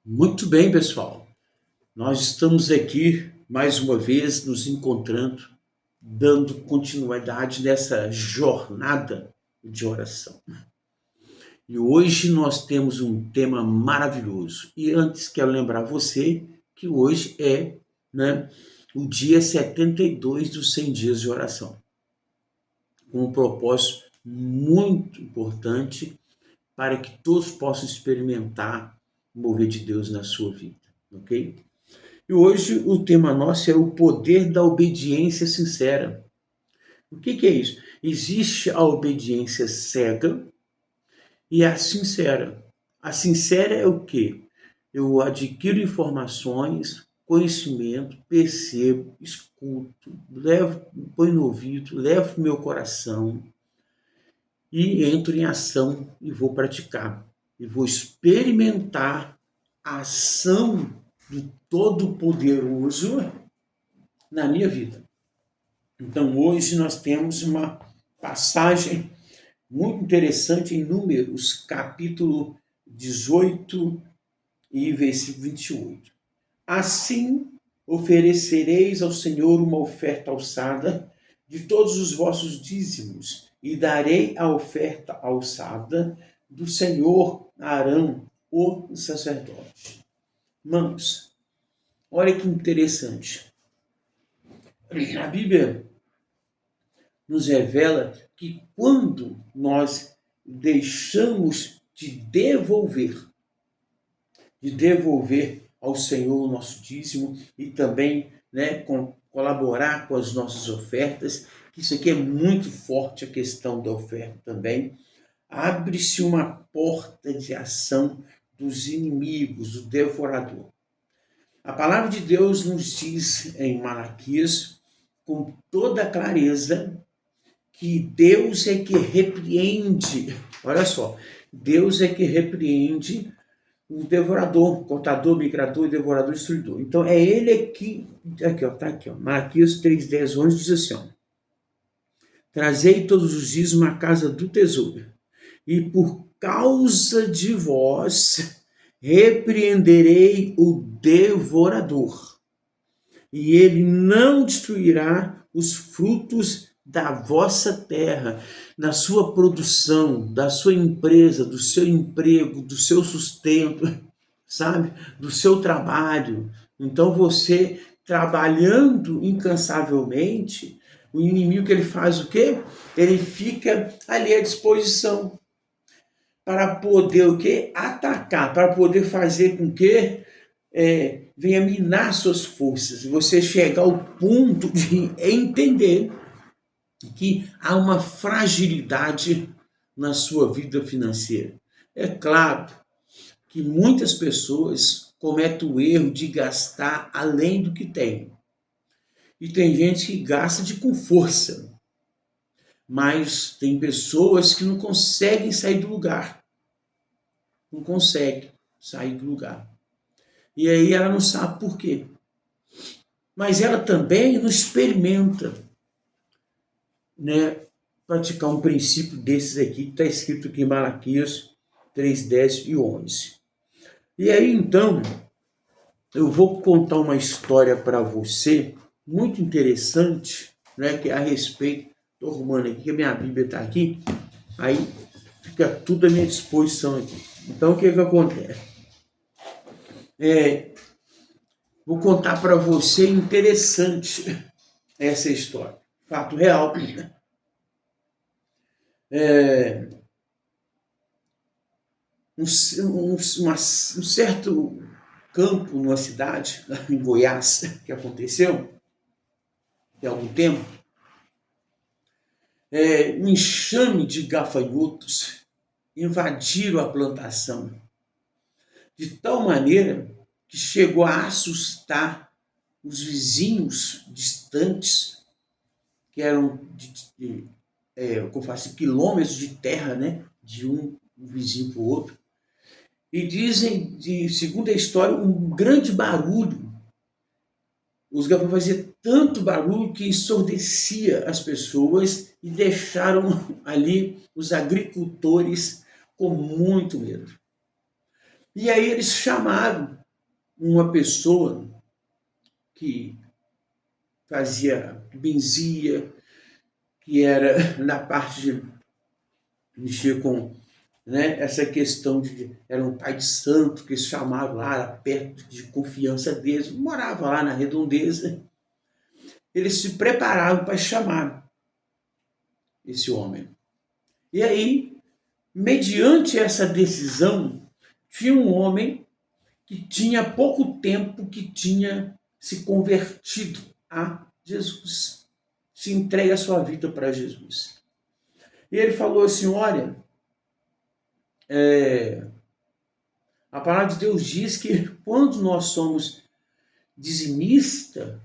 Muito bem, pessoal. Nós estamos aqui mais uma vez nos encontrando, dando continuidade nessa jornada de oração. E hoje nós temos um tema maravilhoso. E antes quero lembrar você que hoje é, o dia 72 dos 100 dias de oração, com um propósito muito importante para que todos possam experimentar o mover de Deus na sua vida, ok? E hoje o tema nosso é o poder da obediência sincera. O que é isso? Existe a obediência cega e a sincera. A sincera é o quê? Eu adquiro informações, conhecimento, percebo, escuto, levo, põe no ouvido, levo para o meu coração e entro em ação e vou praticar. E vou experimentar a ação do Todo-Poderoso na minha vida. Então, hoje nós temos uma passagem muito interessante em Números, capítulo 18 e versículo 28. Assim oferecereis ao Senhor uma oferta alçada de todos os vossos dízimos, e darei a oferta alçada do Senhor a Arão, o sacerdote. Irmãos, olha que interessante. A Bíblia nos revela que quando nós deixamos de devolver ao Senhor o nosso dízimo e também colaborar com as nossas ofertas, que isso aqui é muito forte, a questão da oferta também, abre-se uma porta de ação dos inimigos, do devorador. A palavra de Deus nos diz em Malaquias, com toda clareza, que Deus é que repreende, olha só, Deus é que repreende o devorador, cortador, migrador, devorador, destruidor. Então é ele que, tá aqui, Malaquias 3, 10, 11 diz assim, trazei todos os dias uma casa do tesouro, e por causa de vós repreenderei o devorador, e ele não destruirá os frutos da vossa terra, da sua produção, da sua empresa, do seu emprego, do seu sustento, sabe? Do seu trabalho. Então você trabalhando incansavelmente, o inimigo que ele faz o quê? Ele fica ali à disposição para poder o quê? Atacar, para poder fazer com que venha minar suas forças. Você chegar ao ponto de entender que há uma fragilidade na sua vida financeira. É claro que muitas pessoas cometem o erro de gastar além do que tem. E tem gente que gasta com força, mas tem pessoas que não conseguem sair do lugar. Não conseguem sair do lugar. E aí ela não sabe por quê. Mas ela também não experimenta, praticar um princípio desses aqui, que está escrito aqui em Malaquias 3, 10 e 11. E aí, então, eu vou contar uma história para você, muito interessante, que é a respeito, estou arrumando aqui, que a minha Bíblia está aqui, aí fica tudo à minha disposição aqui. Então, o que acontece? Vou contar para você, interessante essa história, fato real. Um certo campo numa cidade, em Goiás, que aconteceu há algum tempo, um enxame de gafanhotos invadiram a plantação, de tal maneira que chegou a assustar os vizinhos distantes, que eram como faço, quilômetros de terra, de um vizinho para o outro. E dizem, segundo a história, um grande barulho Os gafanhotos faziam tanto barulho que ensurdecia as pessoas e deixaram ali os agricultores com muito medo. E aí eles chamaram uma pessoa que benzia, que era na parte de mexer com, né, essa questão de... Era um pai de santo que eles chamavam lá, perto de confiança deles, morava lá na redondeza. Eles se prepararam para chamar esse homem. E aí, mediante essa decisão, tinha um homem que tinha pouco tempo que tinha se convertido a Jesus, se entrega a sua vida para Jesus. E ele falou assim, olha, a palavra de Deus diz que quando nós somos dizimista,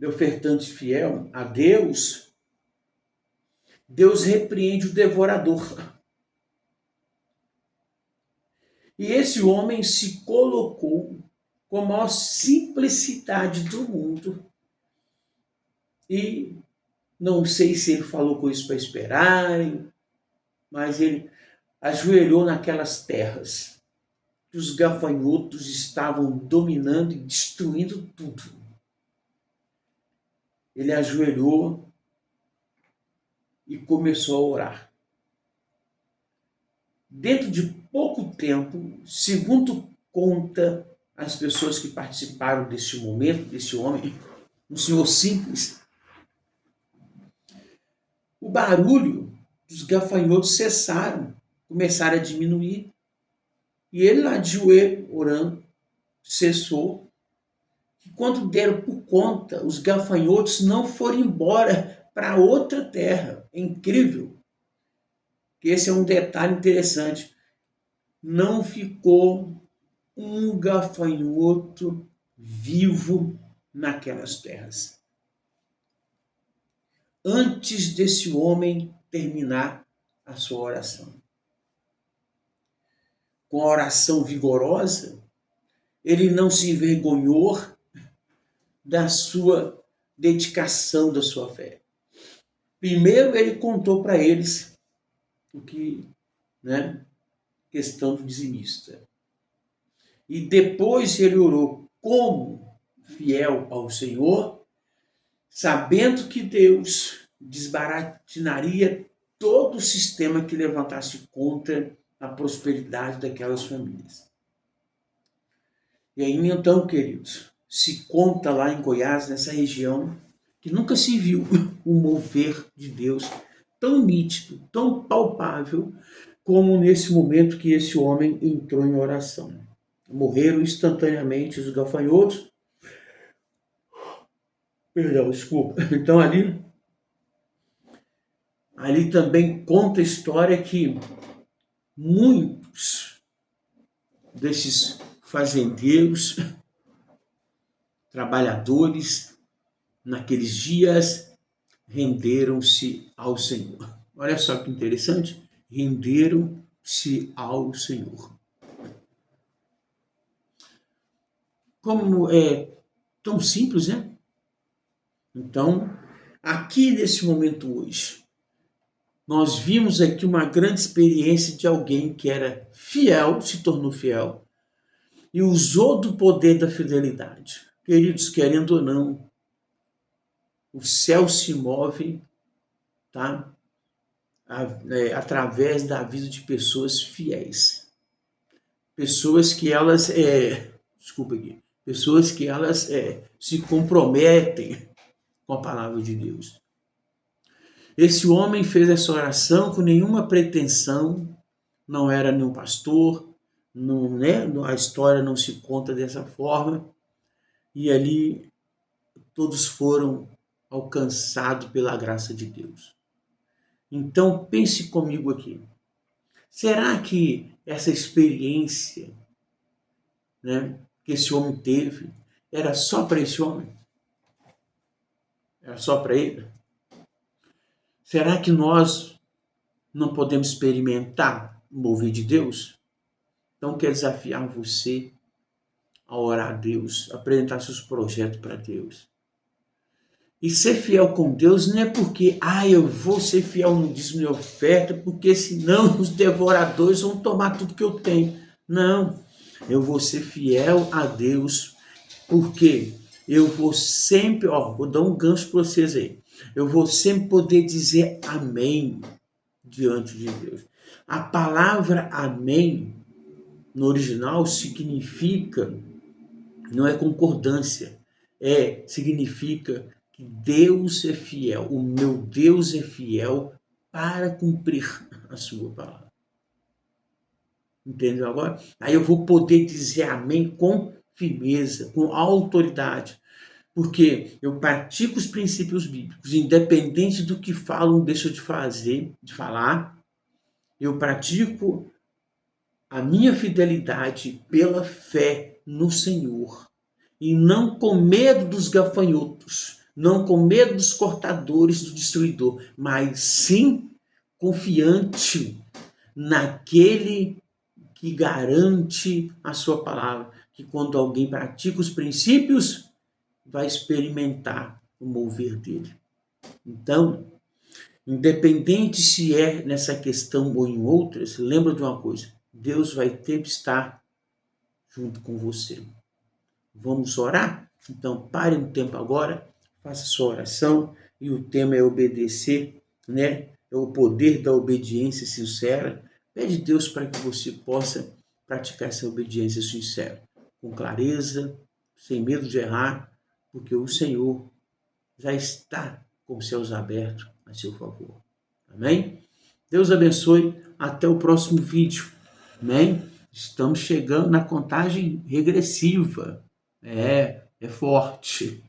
ofertante fiel a Deus, Deus repreende o devorador. E esse homem se colocou com a maior simplicidade do mundo. E não sei se ele falou com isso para esperarem, mas ele ajoelhou naquelas terras que os gafanhotos estavam dominando e destruindo tudo. Ele ajoelhou e começou a orar. Dentro de pouco tempo, segundo conta as pessoas que participaram deste momento, desse homem, um senhor simples, o barulho dos gafanhotos cessaram, começaram a diminuir. E ele lá de joelho, orando, cessou. E quando deram por conta, os gafanhotos não foram embora para outra terra. É incrível. Esse é um detalhe interessante. Não ficou um gafanhoto vivo naquelas terras. Antes desse homem terminar a sua oração. Com a oração vigorosa, ele não se envergonhou da sua dedicação, da sua fé. Primeiro ele contou para eles o que, né, questão do dizimista. E depois ele orou como fiel ao Senhor, sabendo que Deus desbaratinaria todo o sistema que levantasse contra a prosperidade daquelas famílias. E aí então, queridos, se conta lá em Goiás, nessa região, que nunca se viu o mover de Deus tão nítido, tão palpável, como nesse momento que esse homem entrou em oração. Morreram instantaneamente os gafanhotos. Perdão, desculpa. Então ali também conta a história que muitos desses fazendeiros, trabalhadores, naqueles dias, renderam-se ao Senhor. Olha só que interessante, renderam-se ao Senhor. Como é tão simples, né? Então, aqui nesse momento hoje, nós vimos aqui uma grande experiência de alguém que era fiel, se tornou fiel, e usou do poder da fidelidade. Queridos, querendo ou não, o céu se move, tá? Através da vida de pessoas fiéis. Pessoas que elas, pessoas que elas se comprometem com a palavra de Deus. Esse homem fez essa oração com nenhuma pretensão, não era nenhum pastor, não, né? A história não se conta dessa forma, e ali todos foram alcançados pela graça de Deus. Então pense comigo aqui, será que essa experiência, né, que esse homem teve, era só para esse homem? Era só para ele? Será que nós não podemos experimentar o mover de Deus? Então, quero desafiar você a orar a Deus, apresentar seus projetos para Deus. E ser fiel com Deus não é porque, eu vou ser fiel no dízimo e oferta, porque senão os devoradores vão tomar tudo que eu tenho. Não, eu vou ser fiel a Deus, porque eu vou sempre, vou dar um gancho para vocês aí. Eu vou sempre poder dizer amém diante de Deus. A palavra amém, no original, significa, não é concordância, significa que Deus é fiel, o meu Deus é fiel para cumprir a sua palavra. Entendeu agora? Aí eu vou poder dizer amém com firmeza, com autoridade, porque eu pratico os princípios bíblicos, independente do que falam, deixa de falar, eu pratico a minha fidelidade pela fé no Senhor, e não com medo dos gafanhotos, não com medo dos cortadores, do destruidor, mas sim confiante naquele que garante a sua palavra, que quando alguém pratica os princípios, vai experimentar o mover dele. Então, independente se é nessa questão ou em outras, lembra de uma coisa, Deus vai sempre estar junto com você. Vamos orar? Então, pare um tempo agora, faça sua oração, e o tema é obedecer, né? É o poder da obediência sincera. Pede a Deus para que você possa praticar essa obediência sincera, com clareza, sem medo de errar, porque o Senhor já está com os céus abertos a seu favor. Amém? Deus abençoe. Até o próximo vídeo. Amém? Estamos chegando na contagem regressiva. É forte.